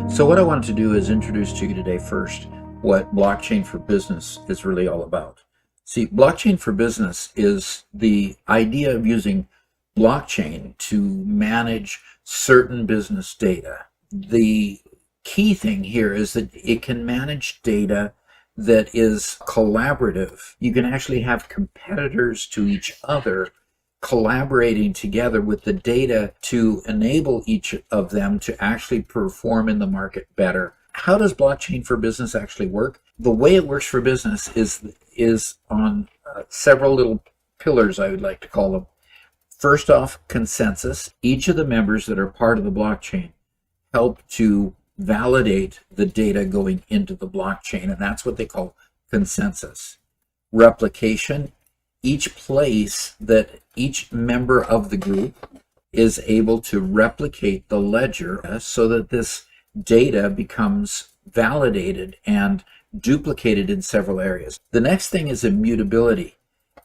So what I wanted to do is introduce to you today first what blockchain for business is really all about. See, blockchain for business is the idea of using blockchain to manage certain business data. The key thing here is that it can manage data that is collaborative. You can actually have competitors to each other collaborating together with the data to enable each of them to actually perform in the market better. How does blockchain for business actually work? The way it works for business is on several little pillars, I would like to call them. First off, consensus. Each of the members that are part of the blockchain help to validate the data going into the blockchain, and that's what they call consensus. Replication. Each place that each member of the group is able to replicate the ledger so that this data becomes validated and duplicated in several areas. The next thing is immutability.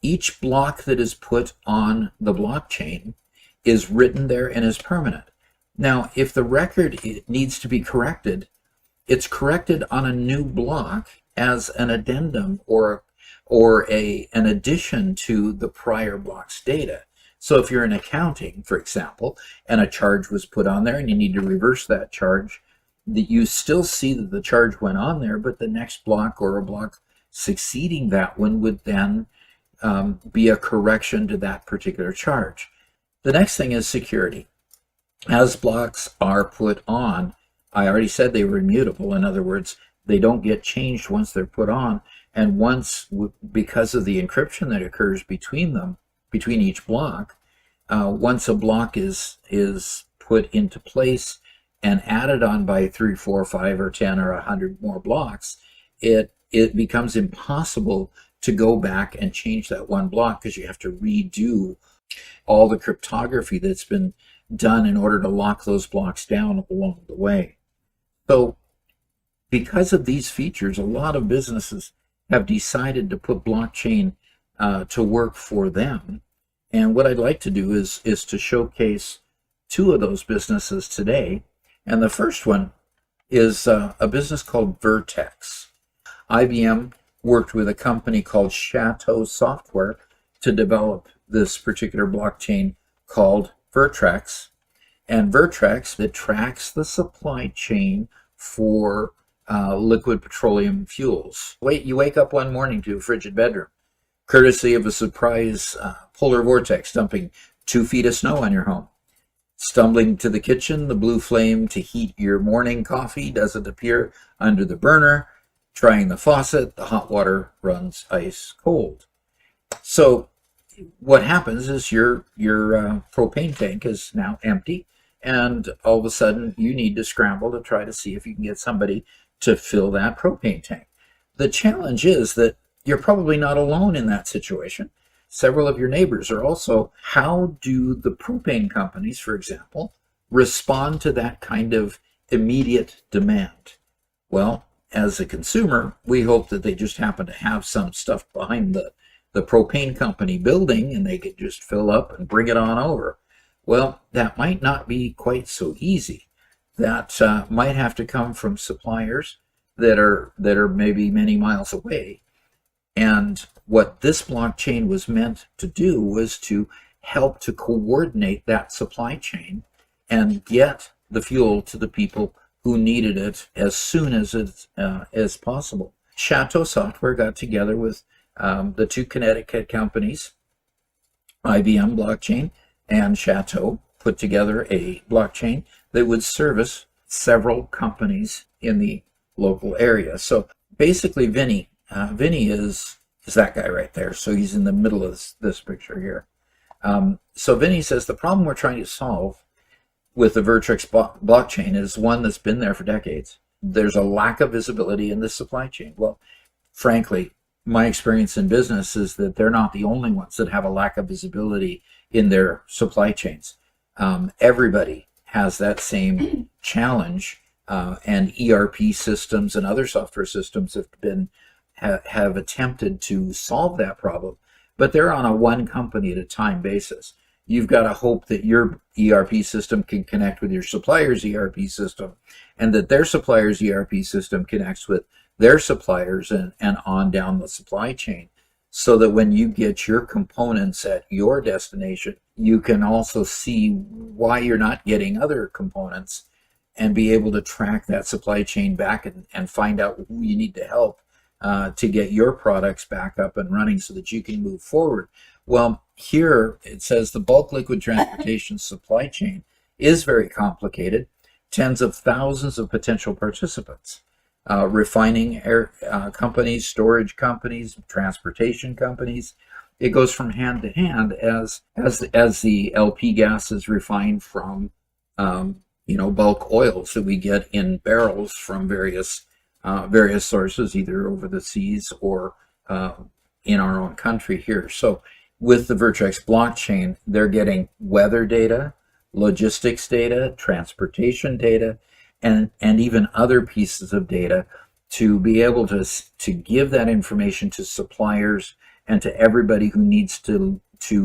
Each block that is put on the blockchain is written there and is permanent. Now, if the record needs to be corrected, it's corrected on a new block as an addendum or an addition to the prior block's data. So if you're in accounting, for example, and a charge was put on there and you need to reverse that charge, you still see that the charge went on there, but the next block or a block succeeding that one would then be a correction to that particular charge. The next thing is security. As blocks are put on, I already said they were immutable. In other words, they don't get changed once they're put on. And once, because of the encryption that occurs between them, between each block, once a block is put into place and added on by 3, 4, 5, or 10, or 100 more blocks, it becomes impossible to go back and change that one block because you have to redo all the cryptography that's been done in order to lock those blocks down along the way. So because of these features, a lot of businesses have decided to put blockchain to work for them. And what I'd like to do is to showcase two of those businesses today. And the first one is a business called Vertrax. IBM worked with a company called Chateaux Software to develop this particular blockchain called Vertrax. And Vertrax, it tracks the supply chain for liquid petroleum fuels. You wake up one morning to a frigid bedroom, courtesy of a surprise polar vortex dumping 2 feet of snow on your home. Stumbling to the kitchen, the blue flame to heat your morning coffee doesn't appear under the burner. Trying the faucet, the hot water runs ice cold. So what happens is your propane tank is now empty, and all of a sudden you need to scramble to try to see if you can get somebody to fill that propane tank. The challenge is that you're probably not alone in that situation. Several of your neighbors are also. How do the propane companies, for example, respond to that kind of immediate demand? Well, as a consumer, we hope that they just happen to have some stuff behind the propane company building and they could just fill up and bring it on over. Well, that might not be quite so easy. That might have to come from suppliers that are maybe many miles away. And what this blockchain was meant to do was to help to coordinate that supply chain and get the fuel to the people who needed it as soon as possible. Chateaux Software got together with the two Connecticut companies, IBM blockchain and Chateaux, put together a blockchain that would service several companies in the local area. So basically, Vinny is that guy right there. So he's in the middle of this picture here. So Vinny says the problem we're trying to solve with the Vertrax blockchain is one that's been there for decades. There's a lack of visibility in this supply chain. Well, frankly, my experience in business is that they're not the only ones that have a lack of visibility in their supply chains. Everybody has that same challenge, and ERP systems and other software systems have attempted to solve that problem, but they're on a one company at a time basis. you've got to hope that your ERP system can connect with your supplier's ERP system, and that their supplier's ERP system connects with their suppliers, and on down the supply chain, so that when you get your components at your destination, you can also see why you're not getting other components and be able to track that supply chain back, and find out who you need to help to get your products back up and running so that you can move forward. Well, here it says the bulk liquid transportation supply chain is very complicated, tens of thousands of potential participants. Refining companies, storage companies, transportation companies. It goes from hand to hand as the LP gas is refined from bulk oils that we get in barrels from various sources, either over the seas or in our own country here. So with the Vertrax blockchain, they're getting weather data, logistics data, transportation data, and even other pieces of data to be able to give that information to suppliers and to everybody who needs to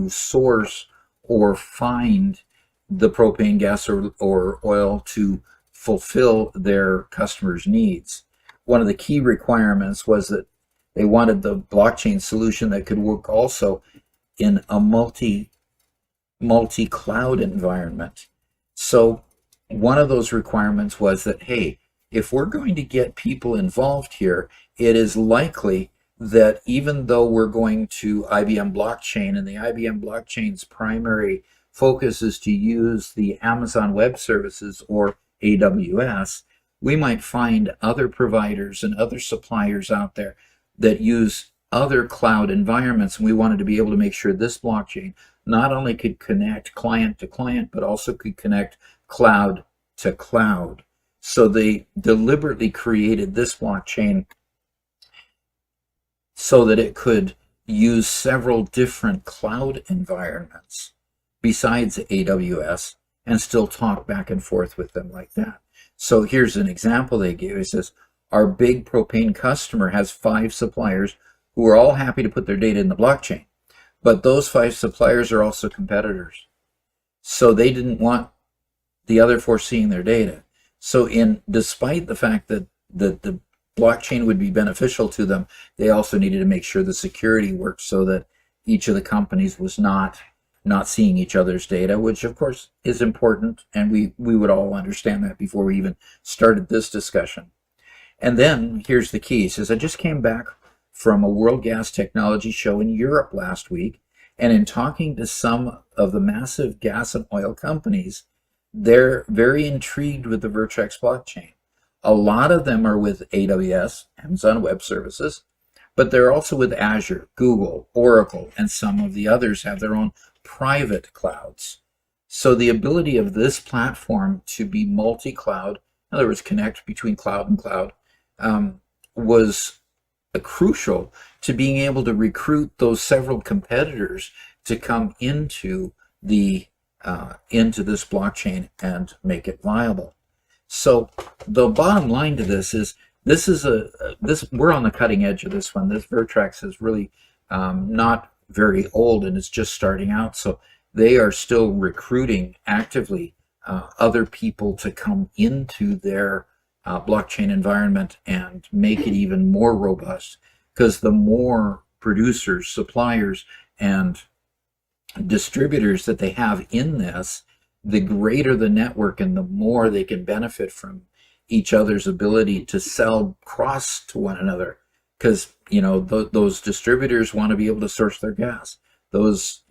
source or find the propane, gas, or oil to fulfill their customers' needs. One of the key requirements was that they wanted the blockchain solution that could work also in a multi-cloud environment. So one of those requirements was that, hey, if we're going to get people involved here, it is likely that even though we're going to IBM blockchain, and the IBM blockchain's primary focus is to use the Amazon Web Services, or AWS, we might find other providers and other suppliers out there that use other cloud environments, and we wanted to be able to make sure this blockchain not only could connect client to client, but also could connect cloud to cloud. So they deliberately created this blockchain so that it could use several different cloud environments besides AWS and still talk back and forth with them like that. So here's an example they gave. It says, our big propane customer has 5 suppliers who are all happy to put their data in the blockchain. But those 5 suppliers are also competitors. So they didn't want the other 4 seeing their data. So despite the fact that the blockchain would be beneficial to them, they also needed to make sure the security worked so that each of the companies was not seeing each other's data, which of course is important, and we would all understand that before we even started this discussion. And then here's the key. It says, I just came back from a World Gas Technology show in Europe last week, and in talking to some of the massive gas and oil companies, they're very intrigued with the Vertrax blockchain. A lot of them are with AWS, Amazon Web Services, but they're also with Azure, Google, Oracle, and some of the others have their own private clouds. So the ability of this platform to be multi-cloud, in other words, connect between cloud and cloud, was crucial to being able to recruit those several competitors to come into this blockchain and make it viable. So the bottom line to this is we're on the cutting edge of this one. This Vertrax is really not very old, and it's just starting out. So they are still recruiting actively other people to come into their blockchain environment and make it even more robust, because the more producers, suppliers, and distributors that they have in this, the greater the network and the more they can benefit from each other's ability to sell cross to one another. Because those distributors want to be able to source their gas. Those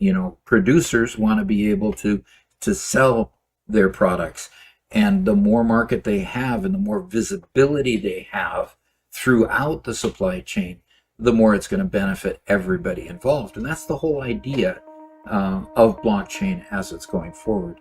producers want to be able to sell their products. And the more market they have and the more visibility they have throughout the supply chain, the more it's going to benefit everybody involved. And that's the whole idea of blockchain as it's going forward.